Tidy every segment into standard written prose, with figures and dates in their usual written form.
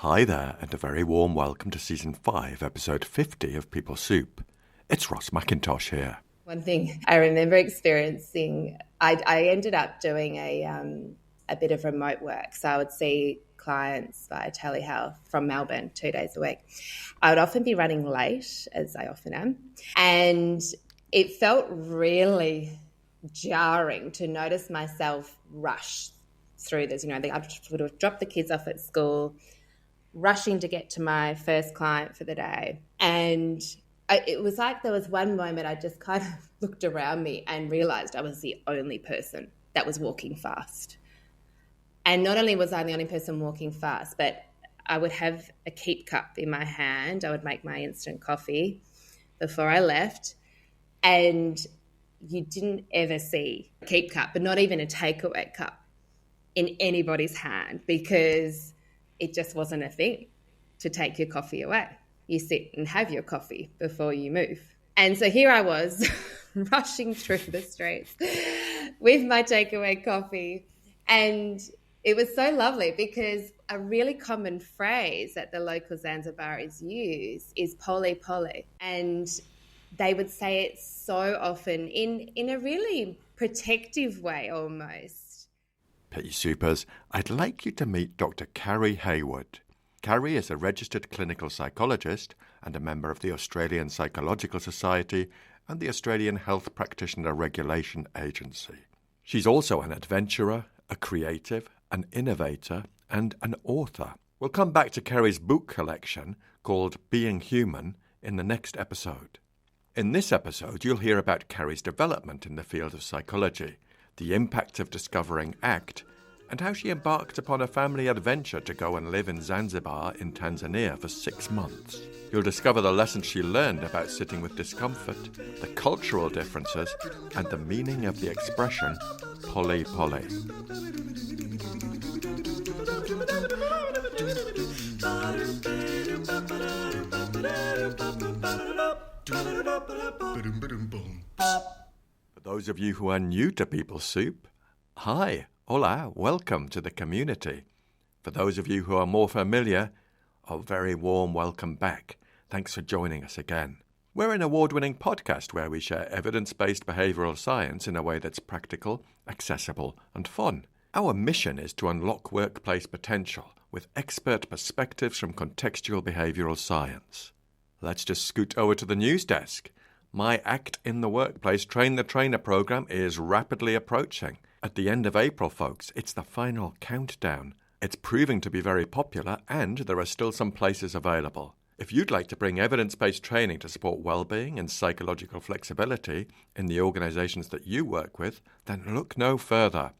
Hi there, and a very warm welcome to Season 5, Episode 50 of People Soup. It's Ross McIntosh here. One thing I remember experiencing, I ended up doing a bit of remote work. So I would see clients via telehealth from Melbourne 2 days a week. I would often be running late, as I often am, and it felt really jarring to notice myself rush through this. I would have dropped the kids off at school, rushing to get to my first client for the day. And it was like there was one moment I just kind of looked around me and realised I was the only person that was walking fast. And not only was I the only person walking fast, but I would have a keep cup in my hand. I would make my instant coffee before I left. And you didn't ever see a keep cup, but not even a takeaway cup in anybody's hand, because it just wasn't a thing to take your coffee away. You sit and have your coffee before you move. And so here I was rushing through the streets with my takeaway coffee. And it was so lovely because a really common phrase that the local Zanzibaris use is pole pole. And they would say it so often in a really protective way almost. Pea Soupers, I'd like you to meet Dr Carrie Hayward. Carrie is a registered clinical psychologist and a member of the Australian Psychological Society and the Australian Health Practitioner Regulation Agency. She's also an adventurer, a creative, an innovator, and an author. We'll come back to Carrie's book collection called Being Human in the next episode. In this episode, you'll hear about Carrie's development in the field of psychology, the impact of discovering ACT, and how she embarked upon a family adventure to go and live in Zanzibar in Tanzania for 6 months. You'll discover the lessons she learned about sitting with discomfort, the cultural differences, and the meaning of the expression pole pole. For those of you who are new to People Soup, hi, hola, welcome to the community. For those of you who are more familiar, a very warm welcome back. Thanks for joining us again. We're an award-winning podcast where we share evidence-based behavioural science in a way that's practical, accessible, and fun. Our mission is to unlock workplace potential with expert perspectives from contextual behavioural science. Let's just scoot over to the news desk. My ACT in the Workplace Train the Trainer program is rapidly approaching. At the end of April, folks, it's the final countdown. It's proving to be very popular, and there are still some places available. If you'd like to bring evidence-based training to support well-being and psychological flexibility in the organisations that you work with, then look no further.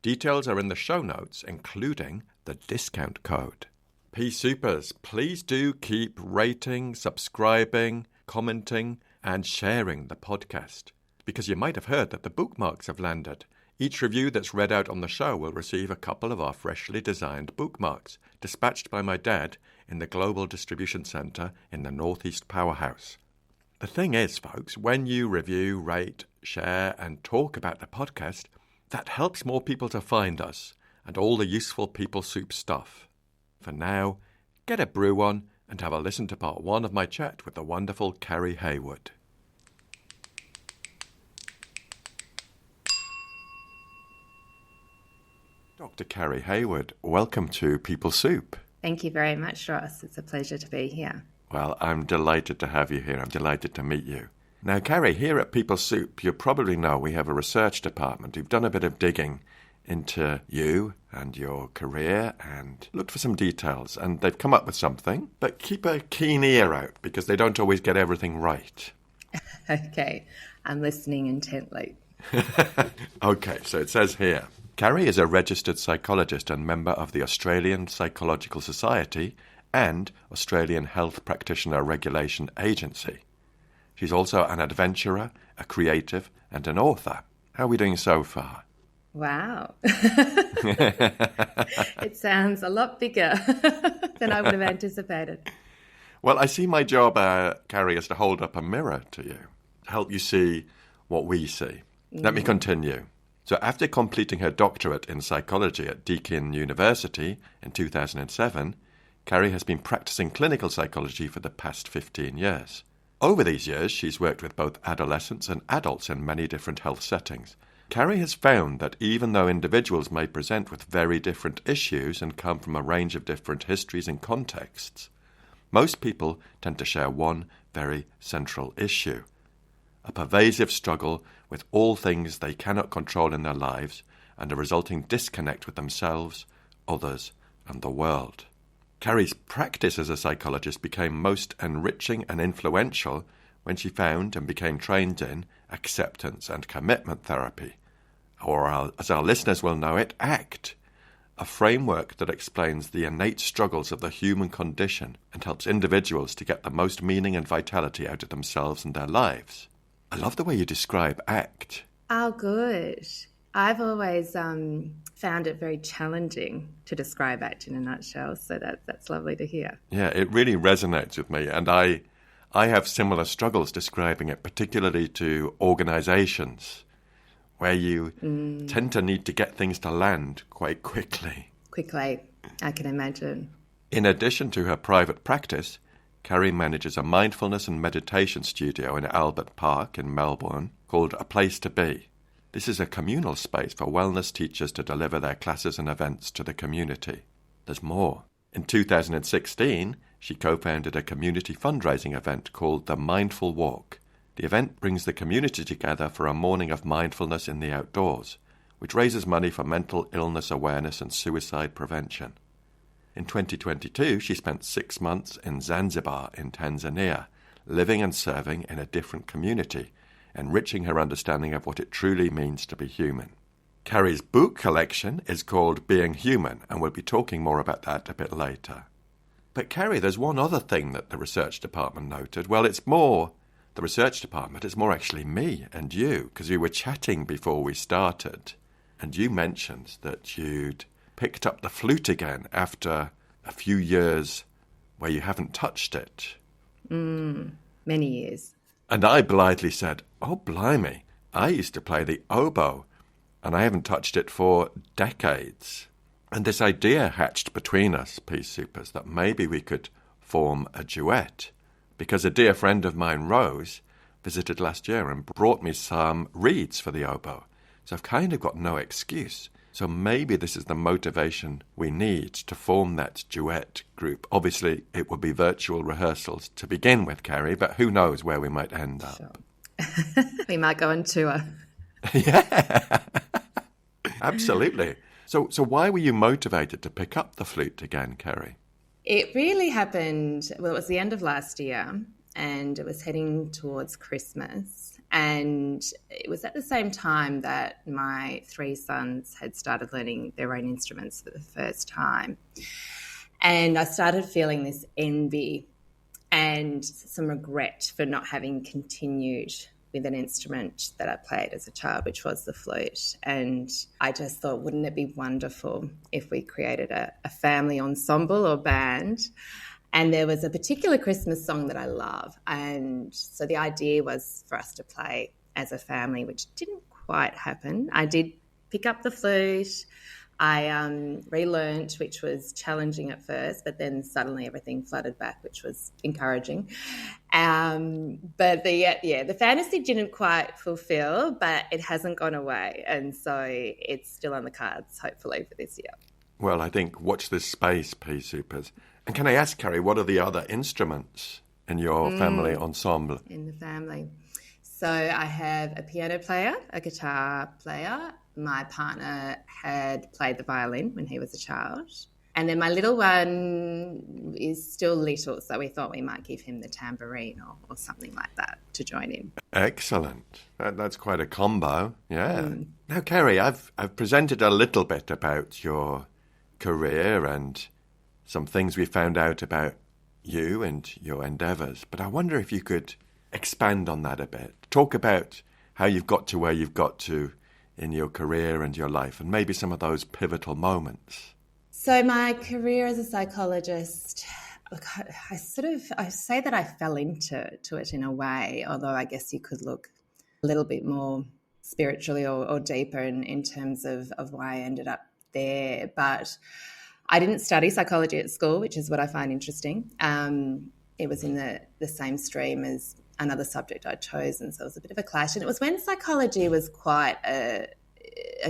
Details are in the show notes, including the discount code. Pea Soupers, please do keep rating, subscribing, commenting, and sharing the podcast, because you might have heard that the bookmarks have landed. Each review that's read out on the show will receive a couple of our freshly designed bookmarks, dispatched by my dad in the Global Distribution Centre in the Northeast Powerhouse. The thing is, folks, when you review, rate, share, and talk about the podcast, that helps more people to find us and all the useful People Soup stuff. For now, get a brew on and have a listen to part 1 of my chat with the wonderful Carrie Hayward. Dr. Carrie Hayward, welcome to People Soup. Thank you very much, Ross. It's a pleasure to be here. Well, I'm delighted to have you here. I'm delighted to meet you. Now, Carrie, here at People Soup, you probably know we have a research department who've done a bit of digging into you and your career and looked for some details, and they've come up with something. But keep a keen ear out, because they don't always get everything right. Okay, I'm listening intently. Okay, so it says here, Carrie is a registered psychologist and member of the Australian Psychological Society and Australian Health Practitioner Regulation Agency. She's also an adventurer, a creative, and an author. How are we doing so far? Wow. It sounds a lot bigger than I would have anticipated. Well, I see my job, Carrie, is to hold up a mirror to you, to help you see what we see. Let me continue. So after completing her doctorate in psychology at Deakin University in 2007, Carrie has been practicing clinical psychology for the past 15 years. Over these years, she's worked with both adolescents and adults in many different health settings. Carrie has found that even though individuals may present with very different issues and come from a range of different histories and contexts, most people tend to share one very central issue: a pervasive struggle with all things they cannot control in their lives and a resulting disconnect with themselves, others, and the world. Carrie's practice as a psychologist became most enriching and influential when she found and became trained in acceptance and commitment therapy, or as our listeners will know it, ACT, a framework that explains the innate struggles of the human condition and helps individuals to get the most meaning and vitality out of themselves and their lives. I love the way you describe ACT. Oh, good. I've always found it very challenging to describe ACT in a nutshell, so that's lovely to hear. Yeah, it really resonates with me, and I have similar struggles describing it, particularly to organisations, where you tend to need to get things to land quite quickly. Quickly, I can imagine. In addition to her private practice, Carrie manages a mindfulness and meditation studio in Albert Park in Melbourne called A Place to Be. This is a communal space for wellness teachers to deliver their classes and events to the community. There's more. In 2016, she co-founded a community fundraising event called the Mindful Walk. The event brings the community together for a morning of mindfulness in the outdoors, which raises money for mental illness awareness and suicide prevention. In 2022, she spent 6 months in Zanzibar in Tanzania, living and serving in a different community, enriching her understanding of what it truly means to be human. Carrie's book collection is called Being Human, and we'll be talking more about that a bit later. But Carrie, there's one other thing that the research department noted. Well, it's more the research department, it's more actually me and you, because we were chatting before we started, and you mentioned that you'd picked up the flute again after a few years where you haven't touched it. Many years. And I blithely said, oh, blimey, I used to play the oboe, and I haven't touched it for decades. And this idea hatched between us, Peace Supers, that maybe we could form a duet, because a dear friend of mine, Rose, visited last year and brought me some reeds for the oboe. So I've kind of got no excuse. So maybe this is the motivation we need to form that duet group. Obviously, it will be virtual rehearsals to begin with, Carrie, but who knows where we might end up. Sure. We might go on tour. Yeah, absolutely. So why were you motivated to pick up the flute again, Carrie? It really happened, well, it was the end of last year, and it was heading towards Christmas. And it was at the same time that my 3 sons had started learning their own instruments for the first time. And I started feeling this envy and some regret for not having continued with an instrument that I played as a child, which was the flute. And I just thought, wouldn't it be wonderful if we created a family ensemble or band? And there was a particular Christmas song that I love. And so the idea was for us to play as a family, which didn't quite happen. I did pick up the flute. I relearnt, which was challenging at first, but then suddenly everything flooded back, which was encouraging. But the fantasy didn't quite fulfill, but it hasn't gone away. And so it's still on the cards, hopefully, for this year. Well, I think watch this space, Peace Supers. And can I ask, Carrie, what are the other instruments in your family ensemble? In the family. So I have a piano player, a guitar player. My partner had played the violin when he was a child. And then my little one is still little, so we thought we might give him the tambourine or something like that to join in. Excellent. That's quite a combo, yeah. Now, Carrie, I've presented a little bit about your career and some things we found out about you and your endeavours, but I wonder if you could expand on that a bit. Talk about how you've got to where you've got to in your career and your life, and maybe some of those pivotal moments. So my career as a psychologist, I say that I fell into it in a way, although I guess you could look a little bit more spiritually or deeper in terms of why I ended up there. But I didn't study psychology at school, which is what I find interesting. It was in the same stream as another subject I'd chosen, so it was a bit of a clash. And it was when psychology was quite a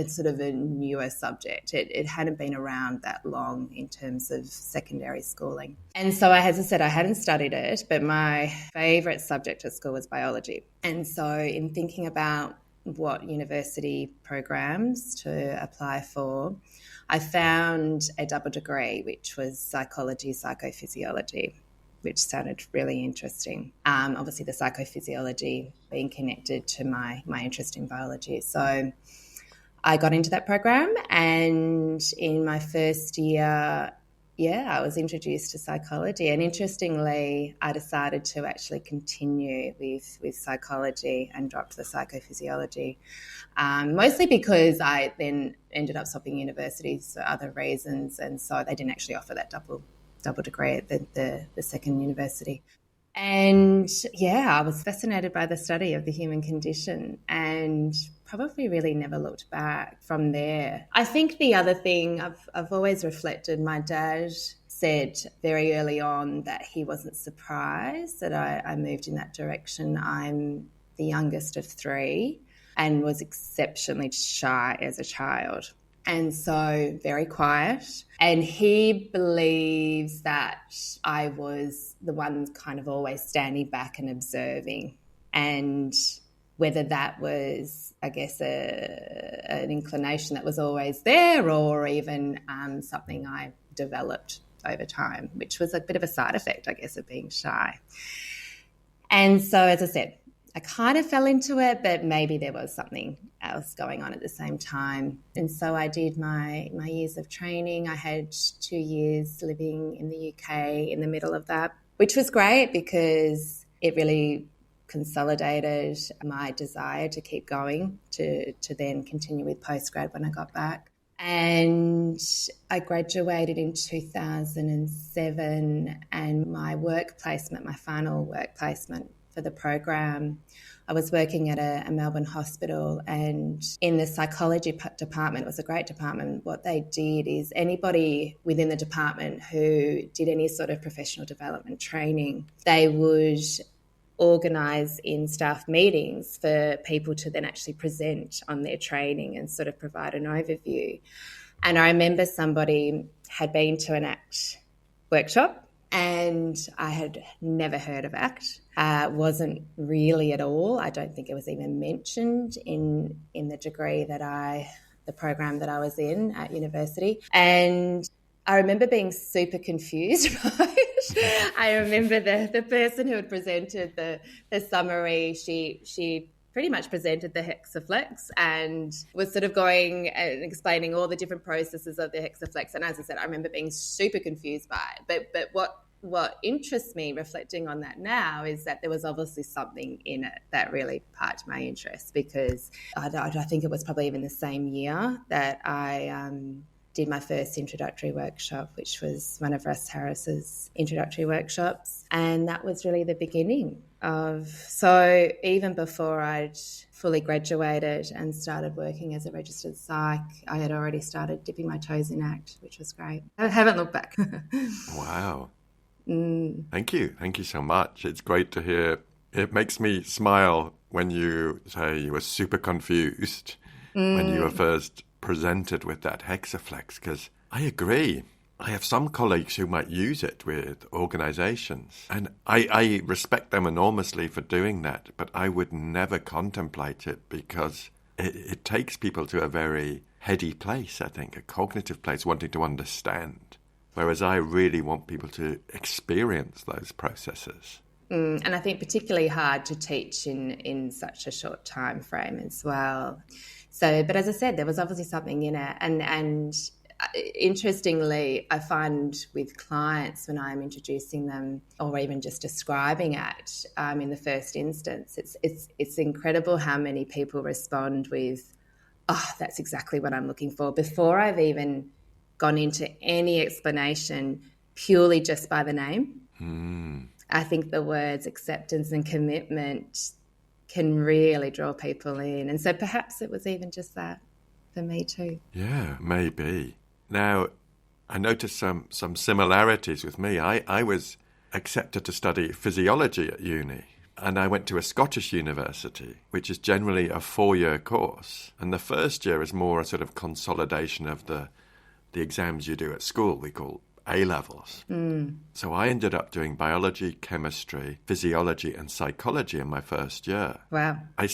sort of a newer subject. It hadn't been around that long in terms of secondary schooling. And so, as I said, I hadn't studied it, but my favourite subject at school was biology. And so in thinking about what university programs to apply for, I found a double degree, which was psychology, psychophysiology, which sounded really interesting. Obviously, the psychophysiology being connected to my interest in biology. So I got into that program, and in my first year, I was introduced to psychology. And interestingly, I decided to actually continue with psychology and dropped the psychophysiology, mostly because I then ended up stopping universities for other reasons, and so they didn't actually offer that double degree at the second university. And I was fascinated by the study of the human condition and probably really never looked back from there. I think the other thing I've always reflected, my dad said very early on that he wasn't surprised that I moved in that direction. I'm the youngest of three and was exceptionally shy as a child. And so very quiet. And he believes that I was the one kind of always standing back and observing. And whether that was, I guess, an inclination that was always there, or even something I developed over time, which was a bit of a side effect, I guess, of being shy. And so, as I said, I kind of fell into it, but maybe there was something else going on at the same time. And so I did my years of training. I had 2 years living in the UK in the middle of that, which was great because it really consolidated my desire to keep going, to then continue with postgrad when I got back. And I graduated in 2007, and my work placement, my final work placement for the program, I was working at a Melbourne hospital, and in the psychology department, it was a great department. What they did is anybody within the department who did any sort of professional development training, they would organise in staff meetings for people to then actually present on their training and sort of provide an overview. And I remember somebody had been to an ACT workshop, and I had never heard of ACT. Wasn't really at all. I don't think it was even mentioned in the degree the program that I was in at university. And I remember being super confused by it. I remember the person who had presented the summary, she pretty much presented the hexaflex and was sort of going and explaining all the different processes of the hexaflex. And as I said, I remember being super confused by it. But what interests me reflecting on that now is that there was obviously something in it that really piqued my interest, because I think it was probably even the same year that I did my first introductory workshop, which was one of Russ Harris's introductory workshops. And that was really the beginning so even before I'd fully graduated and started working as a registered psych, I had already started dipping my toes in ACT, which was great. I haven't looked back. Wow. Thank you so much. It's great to hear. It makes me smile when you say you were super confused when you were first presented with that hexaflex, because I agree. I have some colleagues who might use it with organizations, and I respect them enormously for doing that, but I would never contemplate it because it takes people to a very heady place, I think, a cognitive place, wanting to understand. Whereas I really want people to experience those processes. And I think particularly hard to teach in such a short time frame as well. So, but as I said, there was obviously something in it. And interestingly, I find with clients when I'm introducing them or even just describing ACT in the first instance, it's incredible how many people respond with, "Oh, that's exactly what I'm looking for," before I've even gone into any explanation, purely just by the name. I think the words acceptance and commitment can really draw people in. And so perhaps it was even just that for me too. Yeah, maybe. Now, I noticed some similarities with me. I was accepted to study physiology at uni, and I went to a Scottish university, which is generally a 4-year course. And the first year is more a sort of consolidation of the exams you do at school, we call A-levels. So I ended up doing biology, chemistry, physiology and psychology in my first year. Wow. I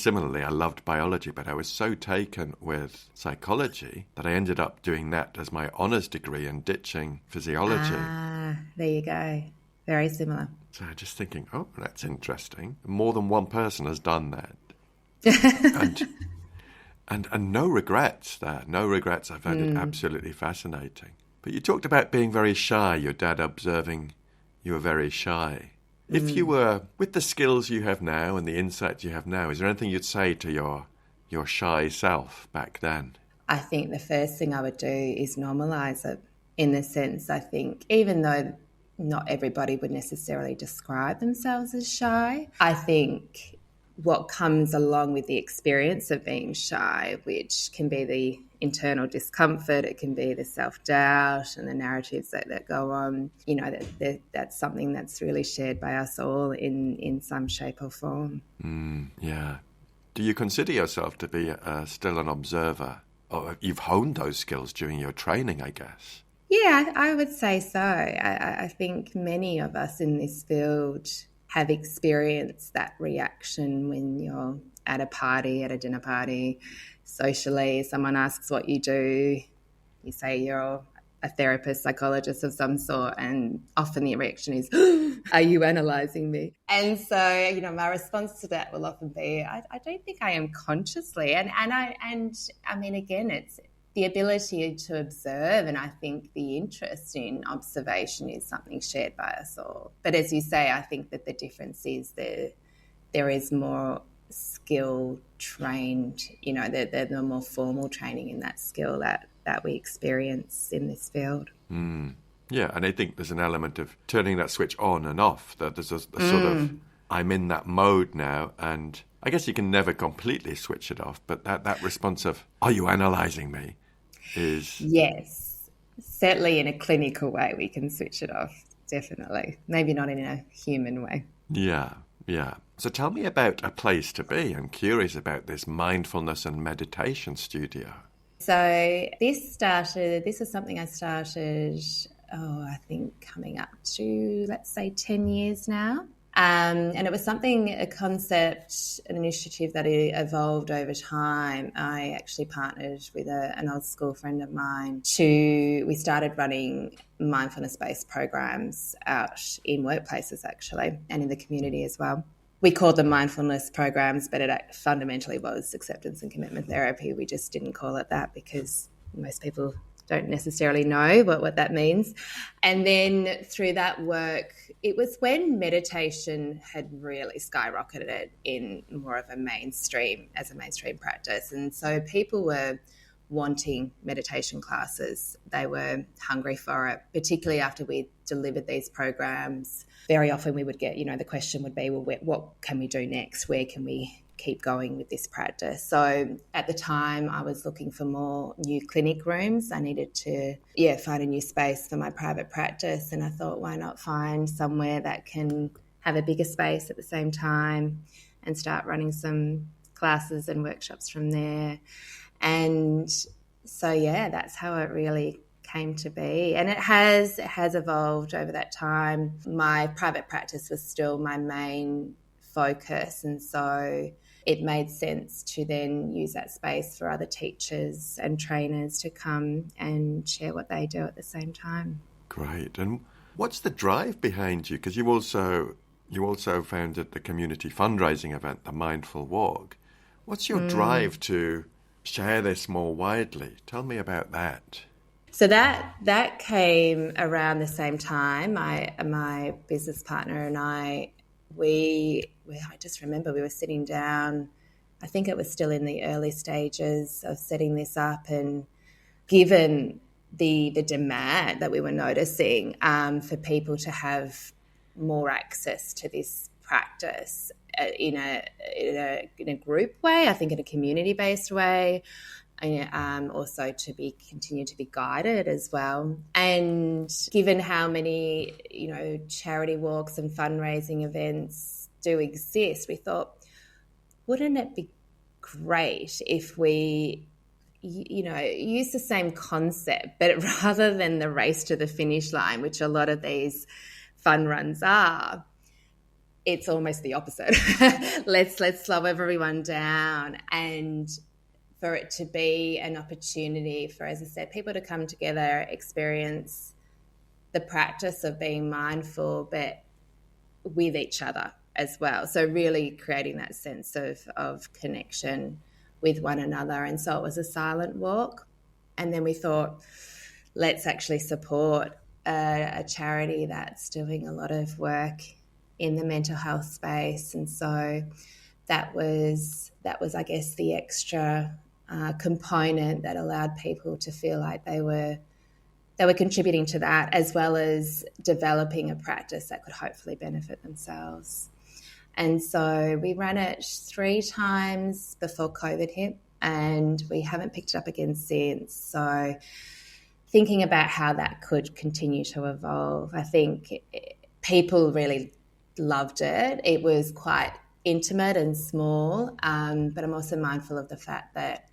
loved biology, but I was so taken with psychology that I ended up doing that as my honours degree and ditching physiology. There you go. Very similar. So just thinking, oh, that's interesting. More than one person has done that. and no regrets there. No regrets. I found it absolutely fascinating. But you talked about being very shy, your dad observing you were very shy. If you were, with the skills you have now and the insights you have now, is there anything you'd say to your shy self back then? I think the first thing I would do is normalise it, in the sense, I think, even though not everybody would necessarily describe themselves as shy, I think what comes along with the experience of being shy, which can be the internal discomfort, it can be the self-doubt and the narratives that go on, you know, that's something that's really shared by us all in some shape or form. Yeah. Do you consider yourself to be still an observer? Or you've honed those skills during your training, I guess? Yeah, I would say so. I think many of us in this field have experienced that reaction when you're at a party, at a dinner party, socially, someone asks what you do, you say you're a therapist, psychologist of some sort, and often the reaction is, are you analysing me? And so, you know, my response to that will often be, I don't think I am consciously. And I mean, again, it's the ability to observe, and I think the interest in observation is something shared by us all. But as you say, I think that the difference is there is more skill trained, you know, the more formal training in that skill that we experience in this field. Yeah, and I think there's an element of turning that switch on and off, that there's a sort of, I'm in that mode now, and I guess you can never completely switch it off, but that response of, are you analysing me, is... Yes, certainly in a clinical way we can switch it off, definitely. Maybe not in a human way. Yeah. So tell me about a place to be. I'm curious about this mindfulness and meditation studio. So this is something I started, I think coming up to, let's say, 10 years now. And it was a concept, an initiative that evolved over time. I actually partnered with an old school friend of mine we started running mindfulness-based programs out in workplaces actually, and in the community as well. We called them mindfulness programs, but it fundamentally was acceptance and commitment therapy. We just didn't call it that because most people don't necessarily know what that means. And then through that work, it was when meditation had really skyrocketed in more of a mainstream practice. And so people were wanting meditation classes. They were hungry for it, particularly after we delivered these programs. Very often we would get, the question would be, well, what can we do next? Where can we keep going with this practice? So at the time I was looking for more new clinic rooms. I needed to find a new space for my private practice, and I thought, why not find somewhere that can have a bigger space at the same time and start running some classes and workshops from there. And so that's how it really came to be, and it has evolved over that time. My private practice was still my main focus, and so it made sense to then use that space for other teachers and trainers to come and share what they do at the same time. Great. And what's the drive behind you? Because you also founded the community fundraising event, the Mindful Walk. What's your drive to share this more widely? Tell me about that. So that came around the same time. My business partner and I just remember we were sitting down. I think it was still in the early stages of setting this up, and given the demand that we were noticing for people to have more access to this practice in a group way, I think in a community-based way, also to continue to be guided as well. And given how many, charity walks and fundraising events do exist, we thought, wouldn't it be great if we, use the same concept, but rather than the race to the finish line, which a lot of these fun runs are, it's almost the opposite. Let's slow everyone down, and for it to be an opportunity for, as I said, people to come together, experience the practice of being mindful, but with each other as well. So really creating that sense of connection with one another. And so it was a silent walk. And then we thought, let's actually support a charity that's doing a lot of work in the mental health space. And so that was, I guess, the extra component that allowed people to feel like they were contributing to that, as well as developing a practice that could hopefully benefit themselves. And so we ran it 3 times before COVID hit, and we haven't picked it up again since. So thinking about how that could continue to evolve, I think people really loved it. It was quite intimate and small, but I'm also mindful of the fact that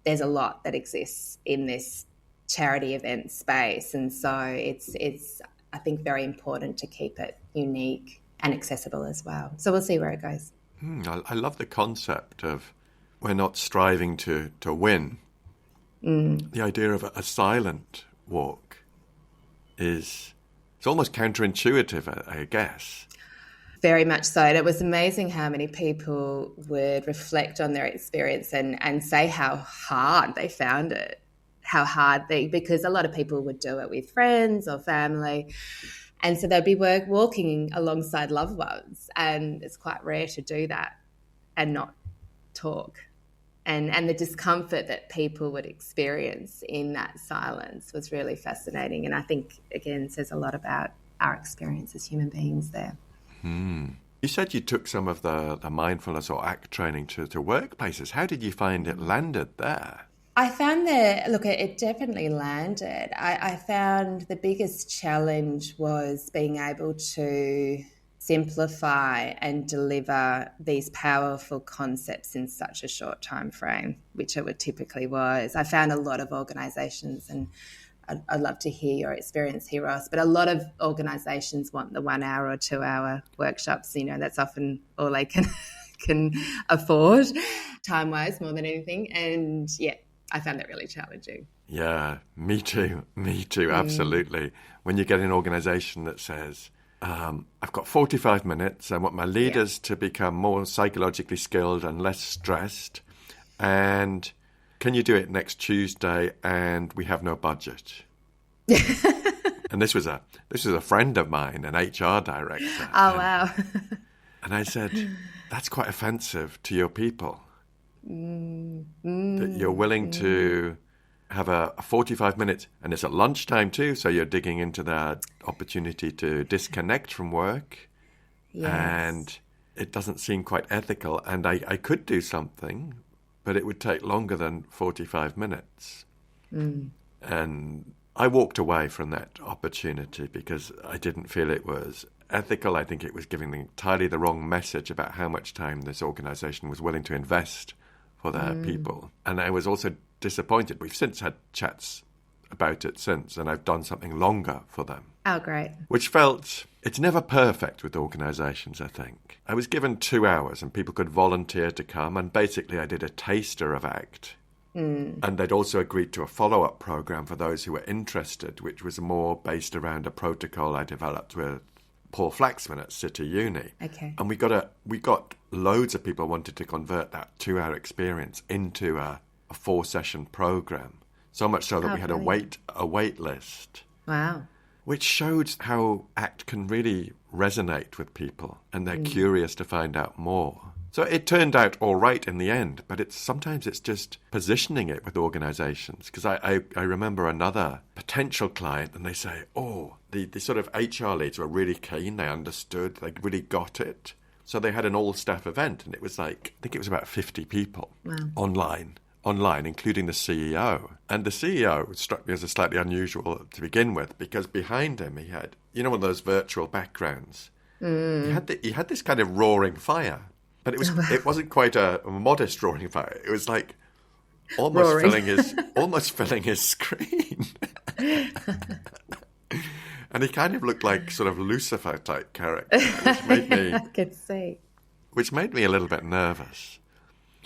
there's a lot that exists in this charity event space, and so it's I think very important to keep it unique and accessible as well. So we'll see where it goes. I love the concept of we're not striving to win. The idea of a silent walk it's almost counterintuitive, I guess. Very much so. And it was amazing how many people would reflect on their experience and say how hard they found it, because a lot of people would do it with friends or family. And so they'd be walking alongside loved ones, and it's quite rare to do that and not talk. And the discomfort that people would experience in that silence was really fascinating. And I think, again, says a lot about our experience as human beings there. You said you took some of the mindfulness or ACT training to workplaces. How did you find it landed there? I found that, it definitely landed. I found the biggest challenge was being able to simplify and deliver these powerful concepts in such a short time frame, which it typically was. I found a lot of organisations, and I'd love to hear your experience here, Ross, but a lot of organisations want the 1 hour or 2 hour workshops. That's often all they can afford, time-wise, more than anything. And, yeah, I found that really challenging. Yeah, me too, absolutely. When you get an organisation that says, I've got 45 minutes, I want my leaders to become more psychologically skilled and less stressed, and can you do it next Tuesday, and we have no budget. And this was a friend of mine, an HR director. Oh, wow. And I said, that's quite offensive to your people. That you're willing to have a 45 minutes, and it's at lunchtime too, so you're digging into that opportunity to disconnect from work. Yes. And it doesn't seem quite ethical, and I could do something, but it would take longer than 45 minutes. And I walked away from that opportunity because I didn't feel it was ethical. I think it was giving entirely the wrong message about how much time this organisation was willing to invest for their people. And I was also disappointed. We've since had chats about it since, and I've done something longer for them. Oh, great. Which felt, it's never perfect with organisations, I think. I was given 2 hours and people could volunteer to come, and basically I did a taster of ACT. And they'd also agreed to a follow-up programme for those who were interested, which was more based around a protocol I developed with Paul Flaxman at City Uni. Okay. And we got loads of people wanted to convert that 2 hour experience into a 4-session programme. So much so that we had a wait list. Wow. Which showed how ACT can really resonate with people, and they're curious to find out more. So it turned out all right in the end, but sometimes it's just positioning it with organisations. Because I remember another potential client, and they say, the sort of HR leads were really keen, they understood, they really got it. So they had an all-staff event, and it was I think it was about 50 people online. online, including the CEO. And the CEO struck me as a slightly unusual to begin with, because behind him he had, one of those virtual backgrounds. He had this kind of roaring fire, but it wasn't quite a modest roaring fire. It was like almost filling his screen. And he kind of looked like sort of Lucifer type character, which made me I could see. Which made me a little bit nervous.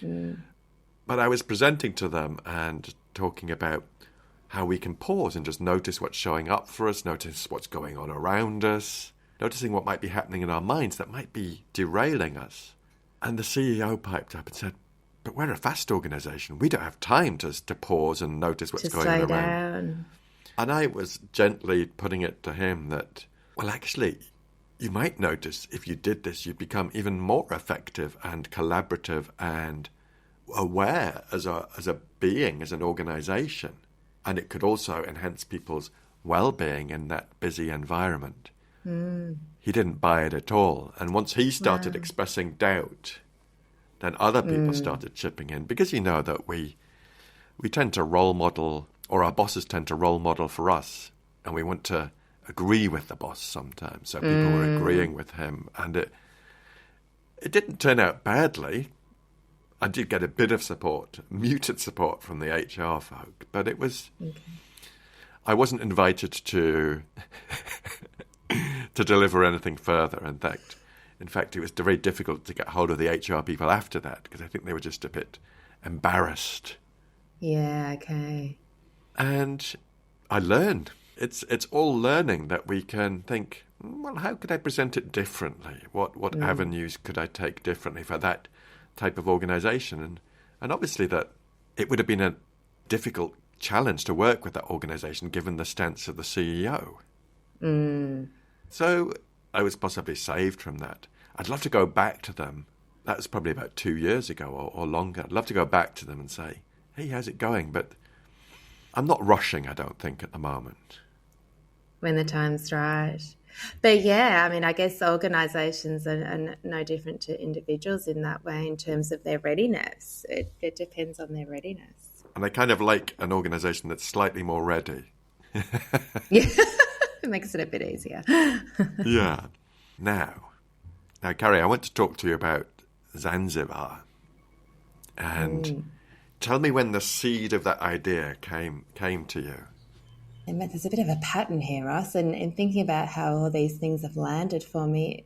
But I was presenting to them and talking about how we can pause and just notice what's showing up for us, notice what's going on around us, noticing what might be happening in our minds that might be derailing us. And the CEO piped up and said, "But we're a fast organisation. We don't have time to pause and notice what's going on around." Down. And I was gently putting it to him that, well, actually, you might notice if you did this, you'd become even more effective and collaborative and aware as a being, as an organisation. And it could also enhance people's well-being in that busy environment. He didn't buy it at all. And once he started expressing doubt, then other people started chipping in, because that we tend to role model, or our bosses tend to role model for us, and we want to agree with the boss sometimes. So people were agreeing with him, and it didn't turn out badly. I did get a bit of support, muted support from the HR folk, but it was... Okay. I wasn't invited to to deliver anything further. In fact, it was very difficult to get hold of the HR people after that, because I think they were just a bit embarrassed. Yeah, okay. And I learned. It's all learning, that we can think, well, how could I present it differently? What avenues could I take differently for that type of organisation? And obviously that it would have been a difficult challenge to work with that organisation, given the stance of the CEO. So I was possibly saved from that. I'd love to go back to them. That was probably about 2 years ago or longer. I'd love to go back to them and say, "Hey, how's it going?" But I'm not rushing, I don't think, at the moment. When the time's right. But yeah, I mean, I guess organisations are no different to individuals in that way, in terms of their readiness. It depends on their readiness. And I kind of like an organisation that's slightly more ready. Yeah, it makes it a bit easier. Yeah. Now, Carrie, I want to talk to you about Zanzibar. And tell me when the seed of that idea came to you. And there's a bit of a pattern here, Ross, and thinking about how all these things have landed for me,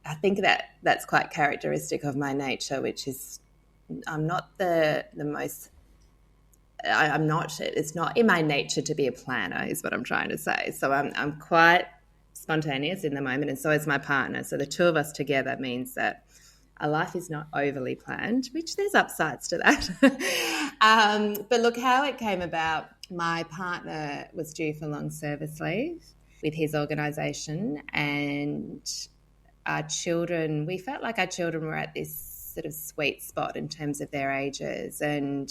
I think that's quite characteristic of my nature, which is I'm not it's not in my nature to be a planner, is what I'm trying to say. So I'm quite spontaneous in the moment, and so is my partner. So the two of us together means that our life is not overly planned, which there's upsides to that. But look, how it came about, my partner was due for long service leave with his organisation, and our children, we felt like our children were at this sort of sweet spot in terms of their ages. And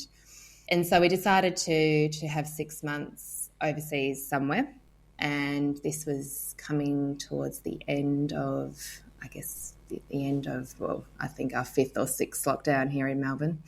so we decided to have 6 months overseas somewhere. And this was coming towards the end of, I guess, the end of, well, I think our 5th or 6th lockdown here in Melbourne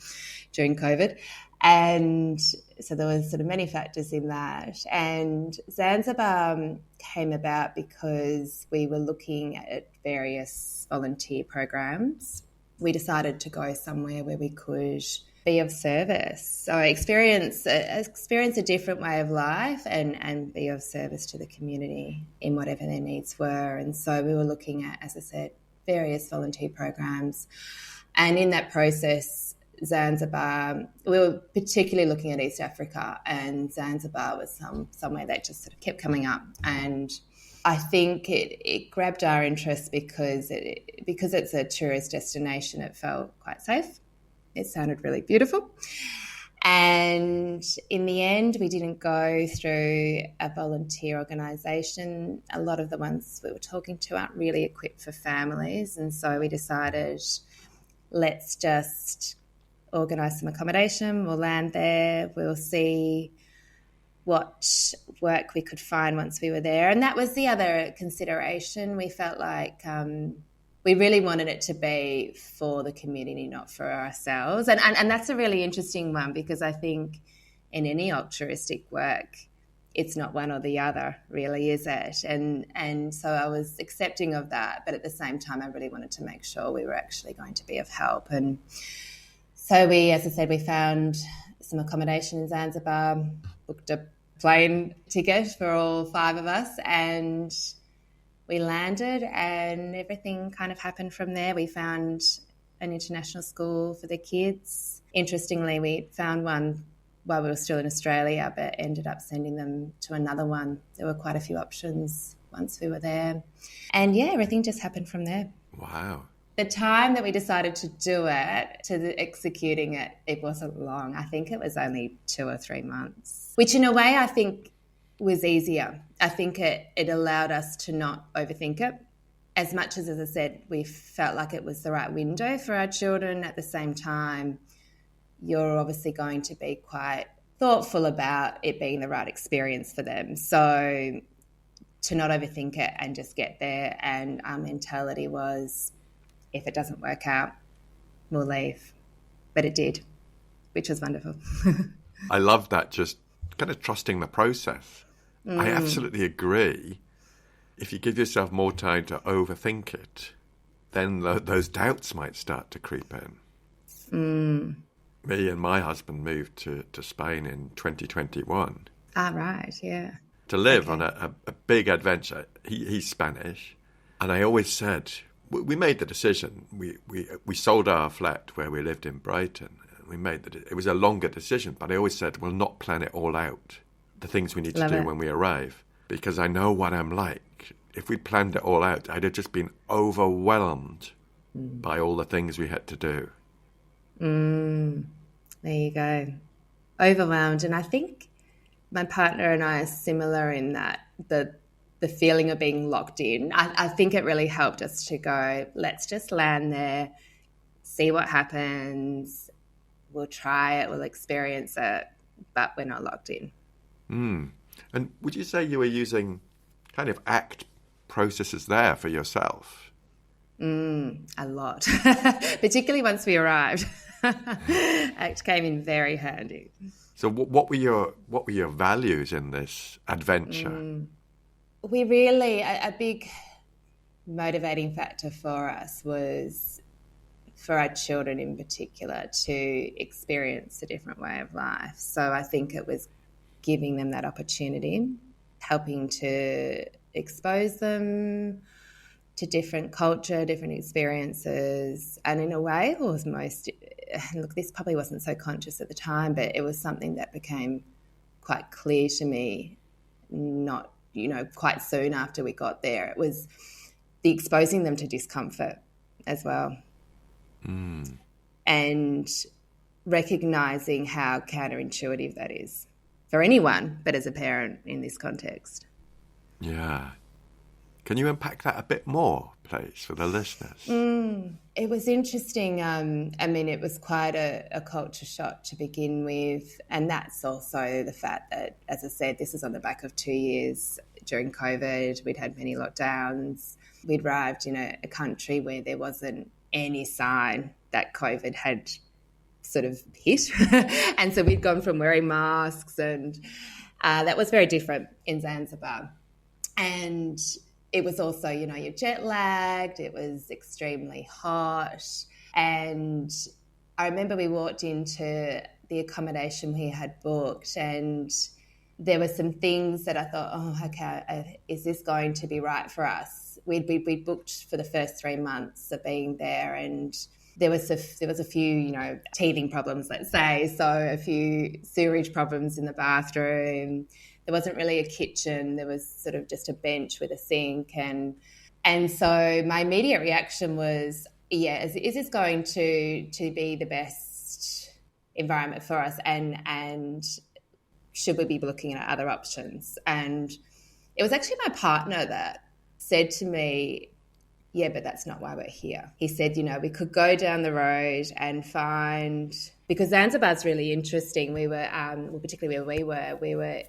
during COVID. And so there was sort of many factors in that. And Zanzibar came about because we were looking at various volunteer programs. We decided to go somewhere where we could be of service. So experience a different way of life and be of service to the community in whatever their needs were. And so we were looking at, as I said, various volunteer programs. And in that process, Zanzibar, we were particularly looking at East Africa, and Zanzibar was somewhere that just sort of kept coming up. And I think it grabbed our interest because it's a tourist destination. It felt quite safe. It sounded really beautiful. And in the end, we didn't go through a volunteer organisation. A lot of the ones we were talking to aren't really equipped for families. And so we decided, let's just organise some accommodation. We'll land there. We'll see what work we could find once we were there. And that was the other consideration. We felt like we really wanted it to be for the community, not for ourselves. And that's a really interesting one, because I think in any altruistic work, it's not one or the other, really, is it? And so I was accepting of that, but at the same time, I really wanted to make sure we were actually going to be of help. And so we, as I said, we found some accommodation in Zanzibar, booked a plane ticket for all 5 of us, and we landed, and everything kind of happened from there. We found an international school for the kids. Interestingly, we found one while we were still in Australia, but ended up sending them to another one. There were quite a few options once we were there. And yeah, everything just happened from there. Wow. The time that we decided to do it, to executing it, it wasn't long. I think it was only 2 or 3 months, which in a way I think was easier. I think it allowed us to not overthink it. As much as I said, we felt like it was the right window for our children, at the same time, you're obviously going to be quite thoughtful about it being the right experience for them. So to not overthink it and just get there, and our mentality was, if it doesn't work out, we'll leave. But it did, which was wonderful. I love that, just kind of trusting the process. I absolutely agree. If you give yourself more time to overthink it, then those doubts might start to creep in. Me and my husband moved to Spain in 2021. Ah, right, yeah. To live on a big adventure. He's Spanish. And I always said, we made the decision. We sold our flat where we lived in Brighton. We made it was a longer decision, but I always said, we'll not plan it all out, the things we need to do when we arrive, because I know what I'm like. If we planned it all out, I'd have just been overwhelmed by all the things we had to do. There you go. Overwhelmed. And I think my partner and I are similar in that the feeling of being locked in. I think it really helped us to go, let's just land there, see what happens. We'll try it, we'll experience it, but we're not locked in. And would you say you were using kind of ACT processes there for yourself? A lot, particularly once we arrived. ACT came in very handy. So what were your values in this adventure? We really, a big motivating factor for us was for our children in particular to experience a different way of life. So I think it was giving them that opportunity, helping to expose them to different culture, different experiences. And in a way, it was look, this probably wasn't so conscious at the time, but it was something that became quite clear to me, not, quite soon after we got there. It was the exposing them to discomfort as well. And recognising how counterintuitive that is for anyone, but as a parent in this context. Yeah. Can you unpack that a bit more, please, for the listeners? It was interesting. It was quite a culture shock to begin with. And that's also the fact that, as I said, this is on the back of 2 years during COVID. We'd had many lockdowns. We'd arrived in a country where there wasn't any sign that COVID had sort of hit. And so we'd gone from wearing masks, and that was very different in Zanzibar. And it was also, you're jet lagged. It was extremely hot. And I remember we walked into the accommodation we had booked, and there were some things that I thought, okay, is this going to be right for us? We'd booked for the first 3 months of being there, and there was a few, teething problems, let's say. So a few sewerage problems in the bathroom. There wasn't really a kitchen. There was sort of just a bench with a sink. And so my immediate reaction was, is this going to be the best environment for us? And should we be looking at other options? And it was actually my partner that said to me, yeah, but that's not why we're here. He said, we could go down the road and find, because Zanzibar's really interesting. We were, particularly where we were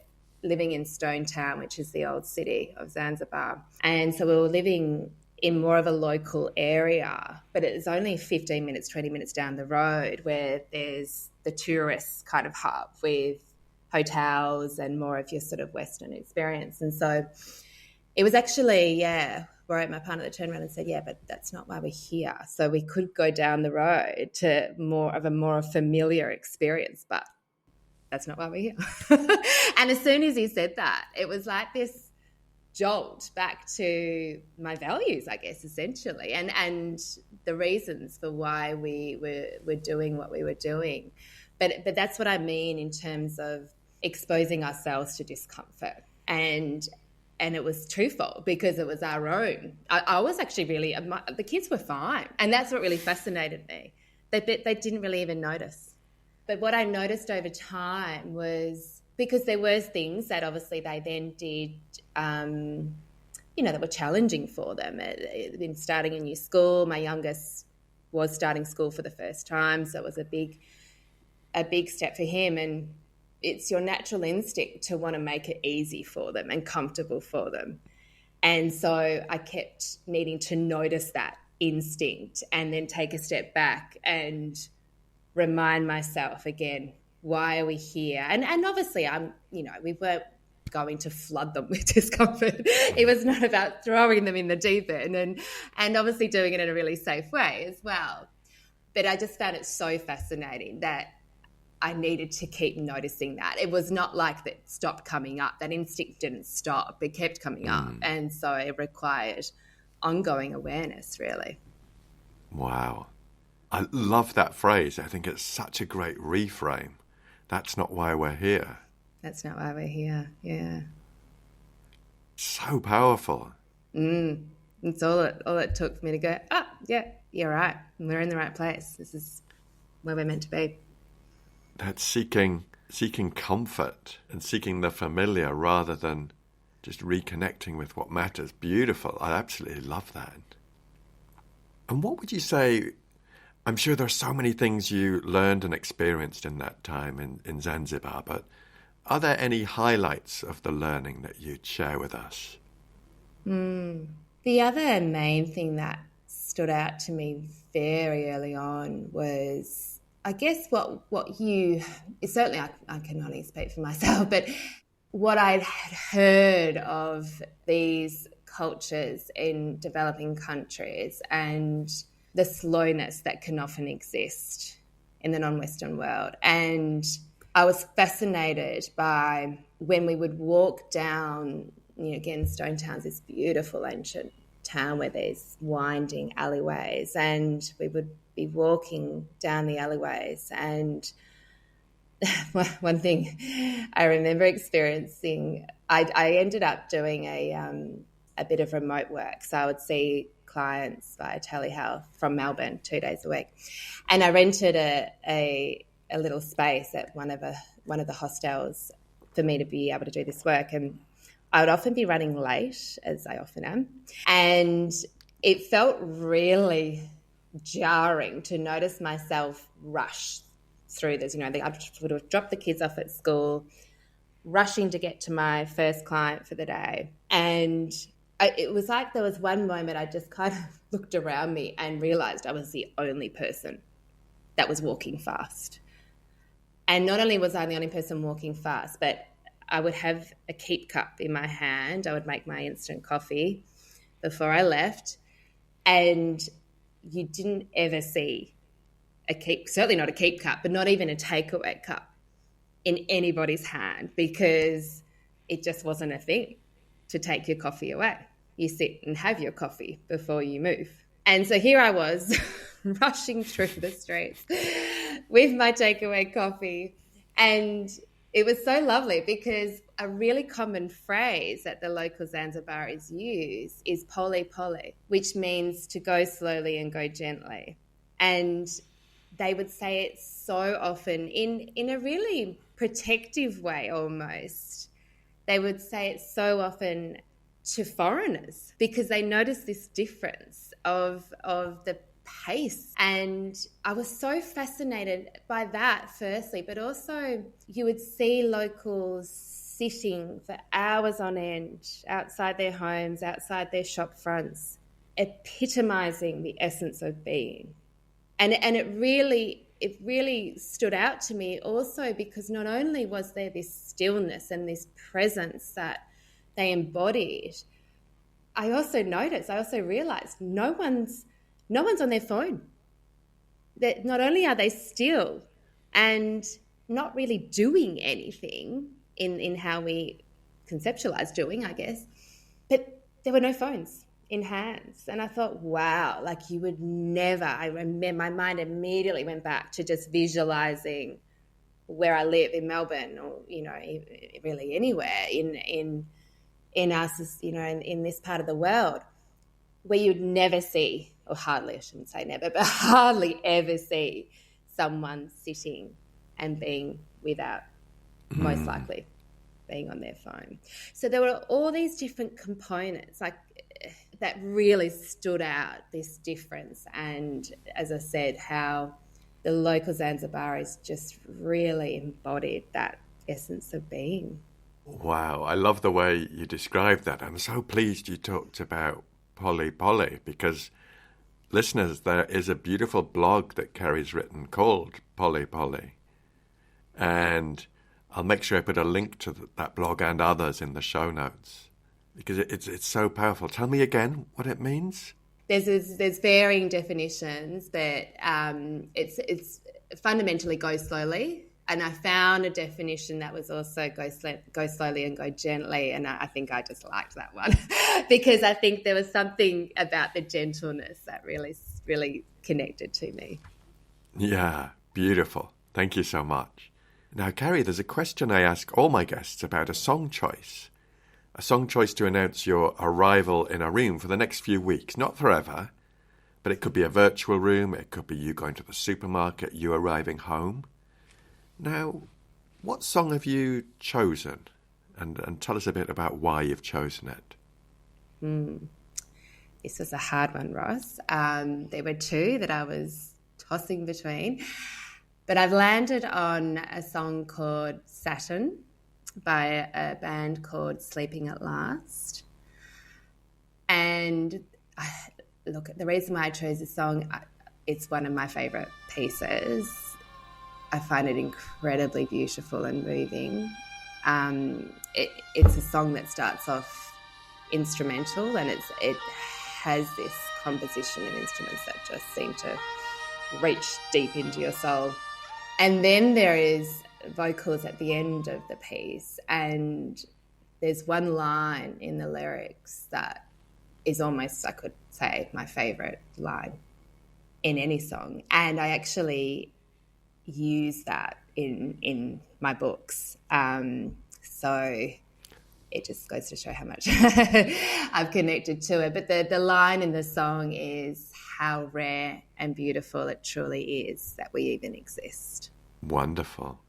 living in Stone Town, which is the old city of Zanzibar. And so we were living in more of a local area, but it's only 15 minutes, 20 minutes down the road where there's the tourist kind of hub with hotels and more of your sort of Western experience. And so it was actually, where my partner turned around and said, but that's not why we're here. So we could go down the road to more of a more familiar experience, but that's not why we're here. And as soon as he said that, it was like this jolt back to my values, I guess, essentially, and the reasons for why we were doing what we were doing. But that's what I mean in terms of exposing ourselves to discomfort. And it was twofold because it was our own. I was actually really, the kids were fine. And that's what really fascinated me. They didn't really even notice. But what I noticed over time was, because there were things that obviously they then did, that were challenging for them. In starting a new school, my youngest was starting school for the first time, so it was a big step for him. And it's your natural instinct to want to make it easy for them and comfortable for them. And so I kept needing to notice that instinct and then take a step back and remind myself again, why are we here? And obviously we weren't going to flood them with discomfort. It was not about throwing them in the deep end, and obviously doing it in a really safe way as well. But I just found it so fascinating that I needed to keep noticing that. It was not like that stopped coming up. That instinct didn't stop. It kept coming up. And so it required ongoing awareness, really. Wow. I love that phrase. I think it's such a great reframe. That's not why we're here. That's not why we're here, yeah. So powerful. It's all it took for me to go, you're right. We're in the right place. This is where we're meant to be. That's seeking comfort and seeking the familiar rather than just reconnecting with what matters. Beautiful. I absolutely love that. And what would you say? I'm sure there are so many things you learned and experienced in that time in Zanzibar, but are there any highlights of the learning that you'd share with us? The other main thing that stood out to me very early on was, I guess, what you, certainly I can only speak for myself, but what I'd heard of these cultures in developing countries and the slowness that can often exist in the non-Western world. And I was fascinated by when we would walk down, again, Stone Town's this beautiful ancient town where there's winding alleyways, and we would be walking down the alleyways. And one thing I remember experiencing, I ended up doing a bit of remote work. So I would see clients via telehealth from Melbourne 2 days a week. And I rented a little space at one of the hostels for me to be able to do this work. And I would often be running late, as I often am. And it felt really jarring to notice myself rush through this. I would have dropped the kids off at school, rushing to get to my first client for the day. And it was like there was one moment I just kind of looked around me and realised I was the only person that was walking fast. And not only was I the only person walking fast, but I would have a keep cup in my hand. I would make my instant coffee before I left. And you didn't ever see certainly not a keep cup, but not even a takeaway cup in anybody's hand, because it just wasn't a thing to take your coffee away. You sit and have your coffee before you move. And so here I was rushing through the streets with my takeaway coffee. And it was so lovely because a really common phrase that the local Zanzibaris use is pole pole, which means to go slowly and go gently. And they would say it so often in a really protective way almost. They would say it so often to foreigners because they noticed this difference of the pace. And I was so fascinated by that firstly, but also you would see locals sitting for hours on end outside their homes, outside their shop fronts, epitomizing the essence of being. And it really stood out to me also because not only was there this stillness and this presence that they embodied, I also realized no one's on their phone. That not only are they still and not really doing anything in how we conceptualize doing, I guess, but there were no phones in hands. And I thought, wow, like you would never, I remember my mind immediately went back to just visualizing where I live in Melbourne or, really anywhere in us, in this part of the world where you'd never see, or hardly, I shouldn't say never, but hardly ever see someone sitting and being without, most likely, being on their phone. So there were all these different components like that really stood out, this difference. And as I said, how the local Zanzibaris just really embodied that essence of being. Wow, I love the way you described that. I'm so pleased you talked about Pole Pole because, listeners, there is a beautiful blog that Carrie's written called Pole Pole. And I'll make sure I put a link to that blog and others in the show notes because it's so powerful. Tell me again what it means. There's varying definitions, but it's fundamentally go slowly. And I found a definition that was also go slowly and go gently. And I think I just liked that one because I think there was something about the gentleness that really, really connected to me. Yeah, beautiful. Thank you so much. Now, Carrie, there's a question I ask all my guests about a song choice. A song choice to announce your arrival in a room for the next few weeks, not forever, but it could be a virtual room, it could be you going to the supermarket, you arriving home. Now, what song have you chosen? And tell us a bit about why you've chosen it. This was a hard one, Ross. There were two that I was tossing between. But I've landed on a song called Saturn by a band called Sleeping at Last. And look, the reason why I chose this song, it's one of my favourite pieces. I find it incredibly beautiful and moving. It's a song that starts off instrumental and it has this composition and instruments that just seem to reach deep into your soul. And then there is vocals at the end of the piece, and there's one line in the lyrics that is almost, I could say, my favourite line in any song. And I actually use that in my books. So it just goes to show how much I've connected to it. But the line in the song is how rare and beautiful it truly is that we even exist. Wonderful.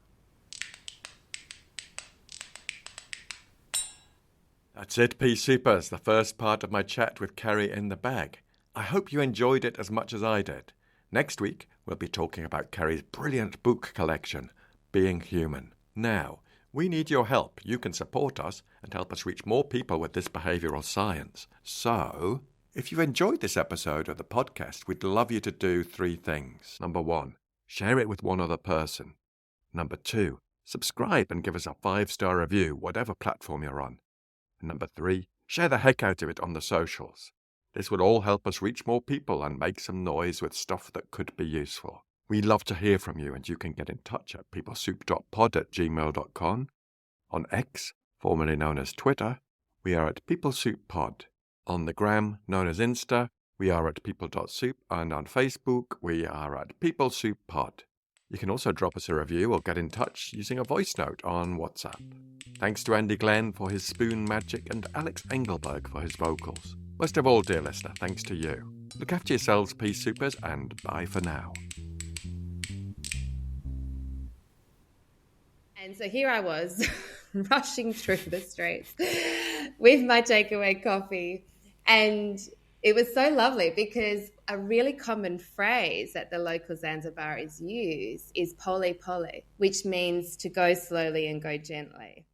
That's it, Pea Supers, the first part of my chat with Carrie in the bag. I hope you enjoyed it as much as I did. Next week, we'll be talking about Carrie's brilliant book collection, Being Human. Now, we need your help. You can support us and help us reach more people with this behavioural science. So, if you've enjoyed this episode of the podcast, we'd love you to do 3 things. Number 1, share it with one other person. Number 2, subscribe and give us a 5-star review, whatever platform you're on. And number 3, share the heck out of it on the socials. This would all help us reach more people and make some noise with stuff that could be useful. We love to hear from you, and you can get in touch at peoplesoup.pod@gmail.com. On X, formerly known as Twitter, we are at peoplesoupod. On the gram, known as Insta, we are at people.soup, and on Facebook, we are at peoplesouppod. You can also drop us a review or get in touch using a voice note on WhatsApp. Thanks to Andy Glenn for his spoon magic and Alex Engelberg for his vocals. Most of all, dear listener, thanks to you. Look after yourselves, Pea Supers, and bye for now. And so here I was, rushing through the streets with my takeaway coffee. And it was so lovely because a really common phrase that the local Zanzibaris use is pole pole, which means to go slowly and go gently.